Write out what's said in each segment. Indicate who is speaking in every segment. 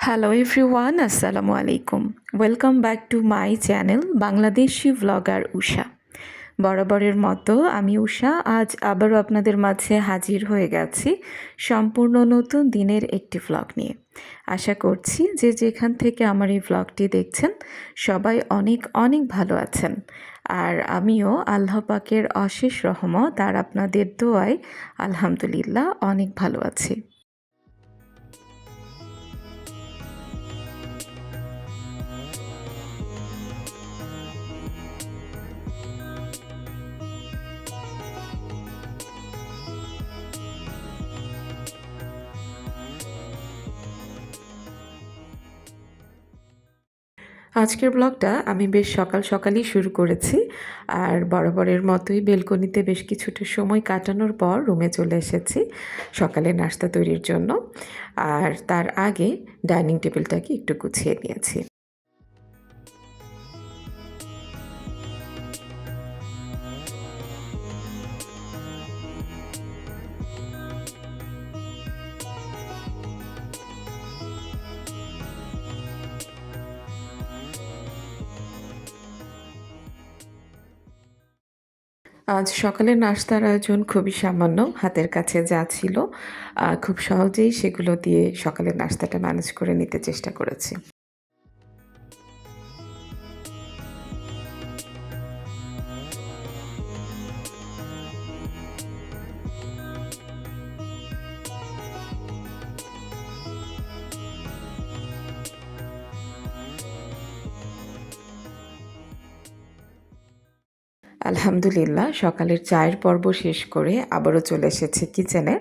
Speaker 1: Hello everyone, আসসালামু আলাইকুম। Welcome back to my channel Bangladeshi vlogger Usha. বরাবরের মতো আমি উষা আজ আবারও আপনাদের মাঝে হাজির হয়ে গেছি সম্পূর্ণ নতুন দিনের একটি ভ্লগ নিয়ে। আশা করছি যে যেখান থেকে আমার এই ভ্লগটি দেখছেন সবাই অনেক অনেক ভালো আছেন। আর আমিও আল্লাহ পাকের অশেষ রহমত আর আপনাদের দোয়ায় আলহামদুলিল্লাহ অনেক ভালো আছি। আজকের ব্লগটা আমি বেশ সকাল সকালই শুরু করেছি আর বরাবরের মতোই বেলকনিতে বেশ কিছুটা সময় কাটানোর পর রুমে চলে এসেছি সকালের নাস্তা তৈরির জন্য। আর তার আগে ডাইনিং টেবিলটাকে একটু গুছিয়ে নিয়েছি। আজ সকালের নাস্তার আয়োজন খুবই সামান্য, হাতের কাছে যা ছিল খুব সহজেই সেগুলো দিয়ে সকালের নাস্তাটা ম্যানেজ করে নিতে চেষ্টা করেছি। আলহামদুলিল্লাহ সকালের চায়ের পর্ব শেষ করে আবারও চলে এসেছি কিচেনে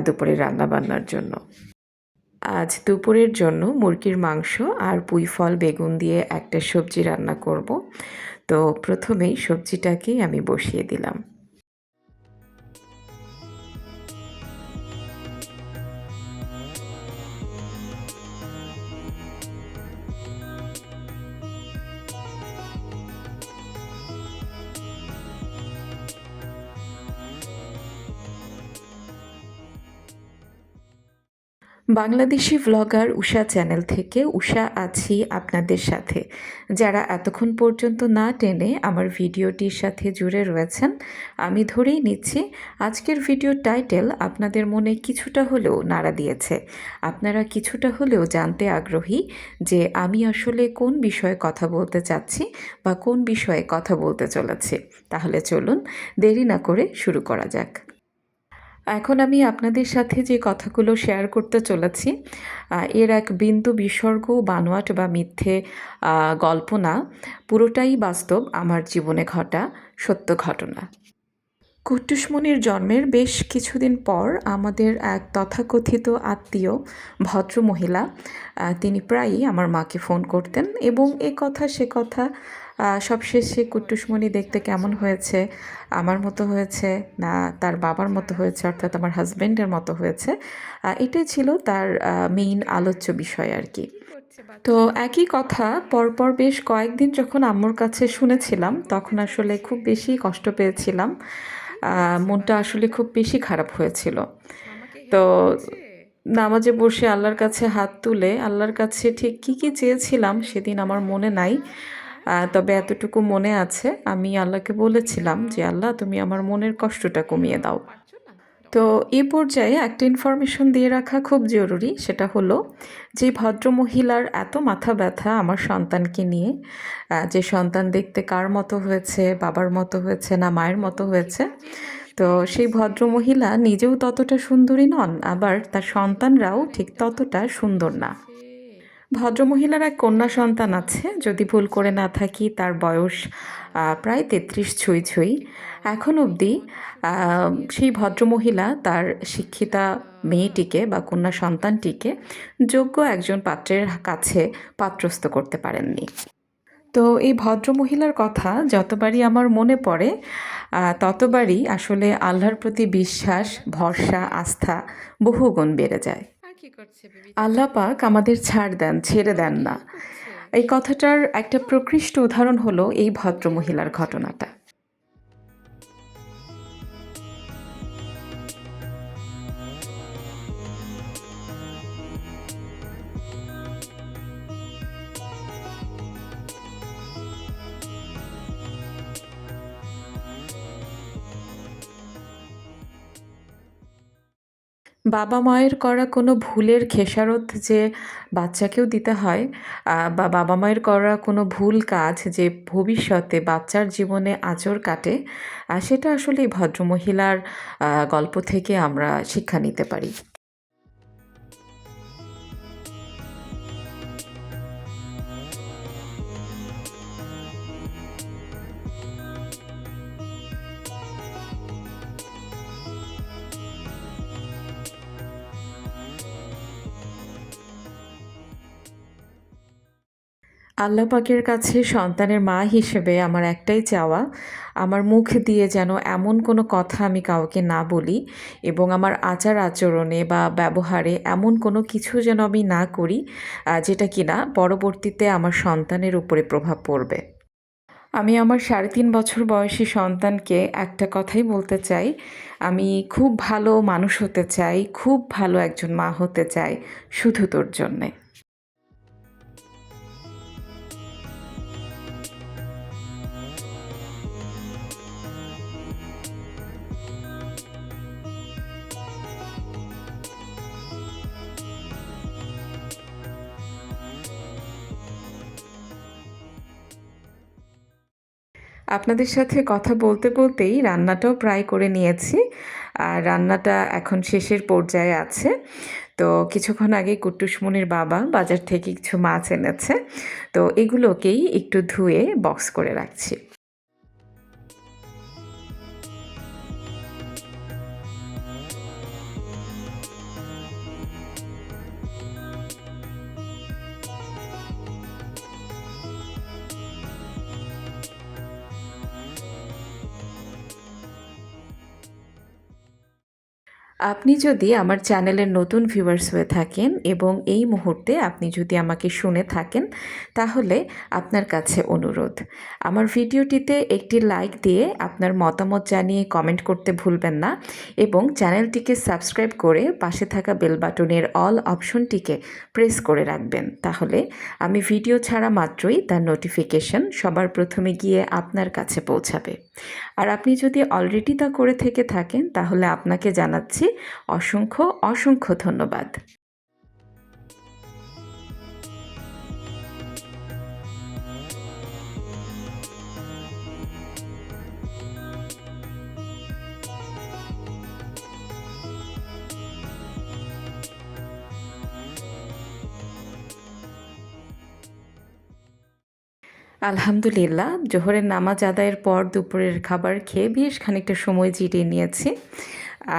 Speaker 1: দুপুরে রান্নাবান্নার জন্য। আজ দুপুরের জন্য মুরগির মাংস আর পুঁই ফল বেগুন দিয়ে একটা সবজি রান্না করব। তো প্রথমেই সবজিটাকেই আমি বসিয়ে দিলাম। বাংলাদেশি ভ্লগার উষা চ্যানেল থেকে উষা আছি আপনাদের সাথে। যারা এতক্ষণ পর্যন্ত না টেনে আমার ভিডিওটির সাথে জুড়ে রয়েছেন, আমি ধরেই নিচ্ছি আজকের ভিডিওর টাইটেল আপনাদের মনে কিছুটা হলেও নাড়া দিয়েছে। আপনারা কিছুটা হলেও জানতে আগ্রহী যে আমি আসলে কোন বিষয়ে কথা বলতে চাচ্ছি বা কোন বিষয়ে কথা বলতে চলেছি। তাহলে চলুন দেরি না করে শুরু করা যাক। এখন আমি আপনাদের সাথে যে কথাগুলো শেয়ার করতে চলেছি এর এক বিন্দু বিসর্গ বানোয়াট বা মিথ্যে গল্প না, পুরোটাই বাস্তব আমার জীবনে ঘটা সত্য ঘটনা। কুট্টুস মনির জন্মের বেশ কিছুদিন পর আমাদের এক তথাকথিত আত্মীয় ভদ্রমহিলা তিনি প্রায়ই আমার মাকে ফোন করতেন এবং এ কথা সে কথা সবশেষে কুট্টুসমণি দেখতে কেমন হয়েছে, আমার মতো হয়েছে না তার বাবার মতো হয়েছে অর্থাৎ আমার হাজব্যান্ডের মতো হয়েছে, এটাই ছিল তার মেইন আলোচ্য বিষয় আর কি। তো একই কথা পরপর বেশ কয়েকদিন যখন আম্মুর কাছে শুনেছিলাম তখন আসলে খুব বেশি কষ্ট পেয়েছিলাম, মনটা আসলে খুব বেশি খারাপ হয়েছিল। তো নামাজে বসে আল্লাহর কাছে হাত তুলে আল্লাহর কাছে ঠিক কী কী চেয়েছিলাম সেদিন আমার মনে নাই, তবে এতটুকু মনে আছে আমি আল্লাহকে বলেছিলাম যে আল্লাহ তুমি আমার মনের কষ্টটা কমিয়ে দাও। তো এই পর্যায়ে একটা ইনফরমেশন দিয়ে রাখা খুব জরুরি, সেটা হলো যে ভদ্রমহিলার এত মাথা ব্যথা আমার সন্তানকে নিয়ে, যে সন্তান দেখতে কার মতো হয়েছে, বাবার মতো হয়েছে না মায়ের মতো হয়েছে, তো সেই ভদ্রমহিলা নিজেও ততটা সুন্দরী নন, আবার তার সন্তানরাও ঠিক ততটা সুন্দর না। ভদ্রমহিলার এক কন্যা সন্তান আছে, যদি ভুল করে না থাকি তার বয়স প্রায় 33 ছুঁই ছুঁই। এখন অবধি সেই ভদ্রমহিলা তার শিক্ষিতা মেয়েটিকে বা কন্যা সন্তানটিকে যোগ্য একজন পাত্রের কাছে পাত্রস্থ করতে পারেননি। তো এই ভদ্রমহিলার কথা যতবারই আমার মনে পড়ে ততবারই আসলে আল্লাহর প্রতি বিশ্বাস, ভরসা, আস্থা বহুগুণ বেড়ে যায়। আল্লাহ পাক আমাদের ছাড় দেন, ছেড়ে দেন না, এই কথাটার একটা প্রকৃষ্ট উদাহরণ হলো এই ভদ্রমহিলার ঘটনাটা। বাবা মায়ের করা কোনো ভুলের খেসারত যে বাচ্চাকেও দিতে হয়, বা বাবা মায়ের করা কোনো ভুল কাজ যে ভবিষ্যতে বাচ্চার জীবনে আঁচড় কাটে, সেটা আসলে এই ভদ্রমহিলার গল্প থেকে আমরা শিক্ষা নিতে পারি। আল্লাহ পাকের কাছে সন্তানের মা হিসেবে আমার একটাই চাওয়া, আমার মুখ দিয়ে যেন এমন কোনো কথা আমি কাউকে না বলি, এবং আমার আচার আচরণে বা ব্যবহারে এমন কোনো কিছু যেন আমি না করি যেটা কিনা পরবর্তীতে আমার সন্তানের উপরে প্রভাব পড়বে। আমি আমার ৩.৫ বছর বয়সী সন্তানকে একটা কথাই বলতে চাই, আমি খুব ভালো মানুষ হতে চাই, খুব ভালো একজন মা হতে চাই, শুধু তোর জন্যে। আপনাদের সাথে কথা বলতে বলতেই রান্নাটাও প্রায় করে নিয়েছি। আর রান্নাটা এখন শেষের পর্যায়ে আছে। তো কিছুক্ষণ আগেই কুট্টুসমণির বাবা বাজার থেকে কিছু মাছ এনেছে। তো এগুলোকেই একটু ধুয়ে বক্স করে রাখছি। আপনি যদি আমার চ্যানেলের নতুন ভিউয়ার্স হয়ে থাকেন এবং এই মুহূর্তে আপনি যদি আমাকে শুনে থাকেন, তাহলে আপনার কাছে অনুরোধ, আমার ভিডিওটিতে একটি লাইক দিয়ে আপনার মতামত জানিয়ে কমেন্ট করতে ভুলবেন না, এবং চ্যানেলটিকে সাবস্ক্রাইব করে পাশে থাকা বেল বাটনের অল অপশনটিকে প্রেস করে রাখবেন। তাহলে আমি ভিডিও ছাড়া মাত্রই তার নোটিফিকেশন সবার প্রথমে গিয়ে আপনার কাছে পৌঁছাবে। আর আপনি যদি অলরেডি তা করে থেকে থাকেন, তাহলে আপনাকে জানাচ্ছি অসংখ্য অসংখ্য ধন্যবাদ। আলহামদুলিল্লাহ, জোহরের নামাজ আদায়ের পর দুপুরের খাবার খেয়ে বেশ খানিকটা সময় জিরিয়ে নিয়েছি।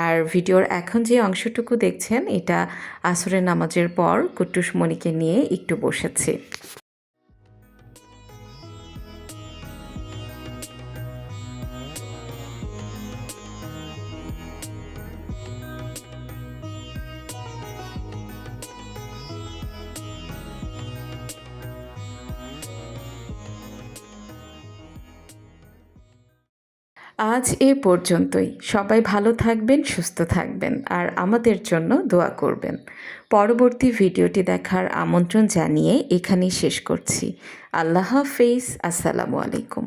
Speaker 1: আর ভিডিওর এখন যে অংশটুকু দেখছেন, এটা আসরের নামাজের পর কুট্টুসমণিকে নিয়ে একটু বসেছি। আজ এ পর্যন্তই। সবাই ভালো থাকবেন, সুস্থ থাকবেন, আর আমাদের জন্য দোয়া করবেন। পরবর্তী ভিডিওটি দেখার আমন্ত্রণ জানিয়ে এখানেই শেষ করছি। আল্লাহ হাফেজ। আসসালামু আলাইকুম।